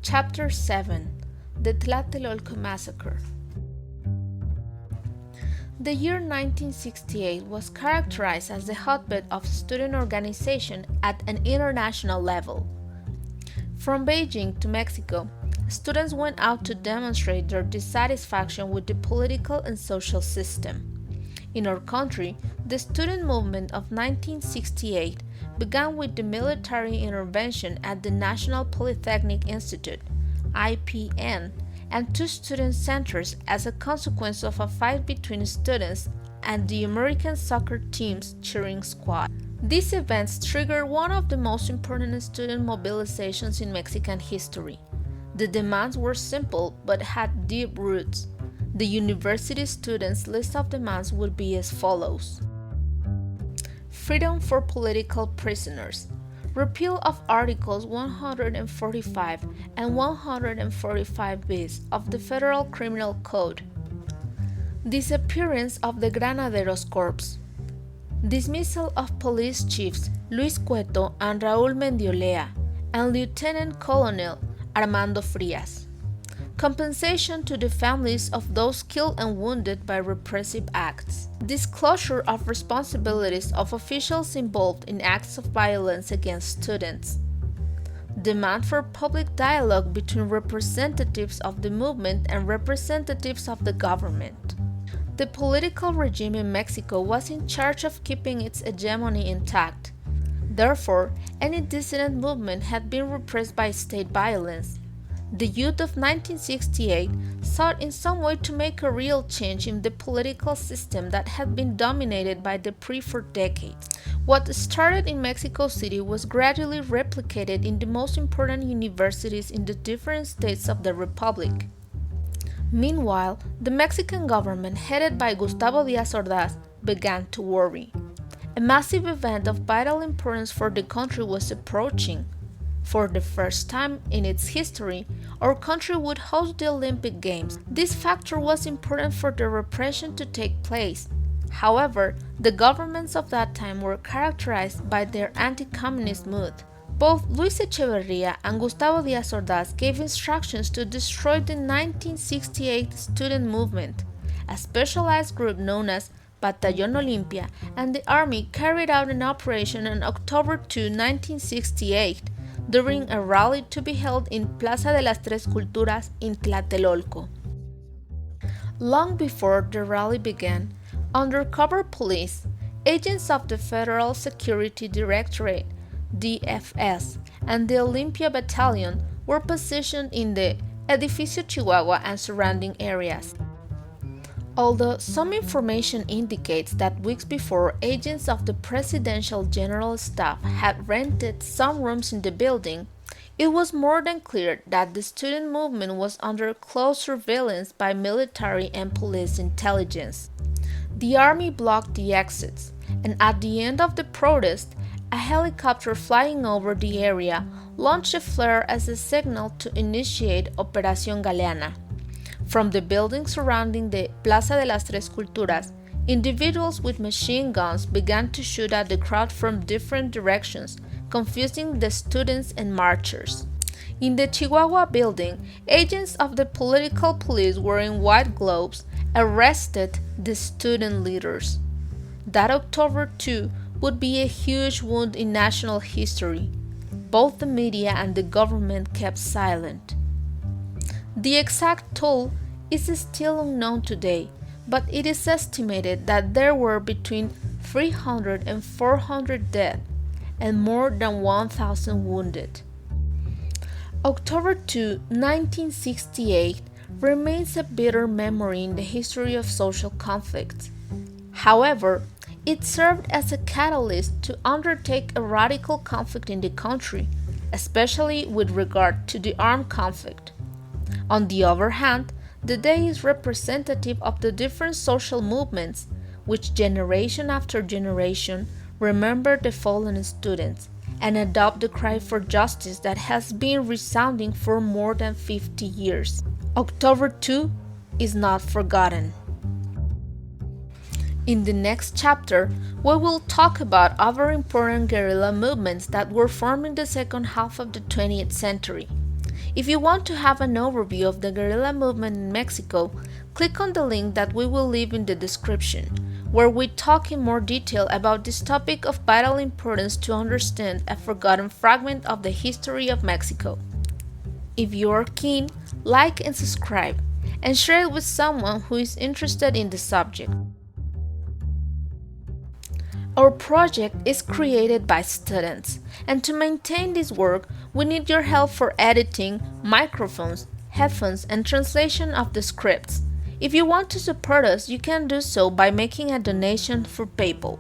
Chapter 7: The Tlatelolco Massacre. The year 1968 was characterized as the hotbed of student organization at an international level. From Beijing to Mexico, students went out to demonstrate their dissatisfaction with the political and social system. In our country, the student movement of 1968 began with the military intervention at the National Polytechnic Institute (IPN) and two student centers as a consequence of a fight between students and the American soccer team's cheering squad. These events triggered one of the most important student mobilizations in Mexican history. The demands were simple but had deep roots. The university students' list of demands would be as follows: freedom for political prisoners, repeal of Articles 145 and 145 bis of the Federal Criminal Code, disappearance of the Granaderos Corps, dismissal of police chiefs Luis Cueto and Raúl Mendiolea and Lieutenant Colonel Armando Frias, compensation to the families of those killed and wounded by repressive acts, disclosure of responsibilities of officials involved in acts of violence against students, demand for public dialogue between representatives of the movement and representatives of the government. The political regime in Mexico was in charge of keeping its hegemony intact. Therefore, any dissident movement had been repressed by state violence. The youth of 1968 sought in some way to make a real change in the political system that had been dominated by the PRI for decades. What started in Mexico City was gradually replicated in the most important universities in the different states of the Republic. Meanwhile, the Mexican government, headed by Gustavo Díaz Ordaz, began to worry. A massive event of vital importance for the country was approaching. For the first time in its history, our country would host the Olympic Games. This factor was important for the repression to take place. However, the governments of that time were characterized by their anti-communist mood. Both Luis Echeverría and Gustavo Díaz Ordaz gave instructions to destroy the 1968 student movement. A specialized group known as Batallón Olimpia and the army carried out an operation on October 2, 1968, during a rally to be held in Plaza de las Tres Culturas in Tlatelolco. Long before the rally began, undercover police, agents of the Federal Security Directorate (DFS) and the Olympia Battalion were positioned in the Edificio Chihuahua and surrounding areas. Although some information indicates that weeks before, agents of the Presidential General Staff had rented some rooms in the building, it was more than clear that the student movement was under close surveillance by military and police intelligence. The army blocked the exits, and at the end of the protest, a helicopter flying over the area launched a flare as a signal to initiate Operación Galeana. From the building surrounding the Plaza de las Tres Culturas, individuals with machine guns began to shoot at the crowd from different directions, confusing the students and marchers. In the Chihuahua building, agents of the political police wearing white gloves arrested the student leaders. That October 2 would be a huge wound in national history. Both the media and the government kept silent. The exact toll is still unknown today, but it is estimated that there were between 300 and 400 dead and more than 1,000 wounded. October 2, 1968 remains a bitter memory in the history of social conflicts. However, it served as a catalyst to undertake a radical conflict in the country, especially with regard to the armed conflict. On the other hand, the day is representative of the different social movements, which generation after generation remember the fallen students and adopt the cry for justice that has been resounding for more than 50 years. October 2 is not forgotten. In the next chapter, we will talk about other important guerrilla movements that were formed in the second half of the 20th century. If you want to have an overview of the guerrilla movement in Mexico, click on the link that we will leave in the description, where we talk in more detail about this topic of vital importance to understand a forgotten fragment of the history of Mexico. If you are keen, like and subscribe, and share it with someone who is interested in the subject. Our project is created by students, and to maintain this work, we need your help for editing, microphones, headphones, and translation of the scripts. If you want to support us, you can do so by making a donation through PayPal.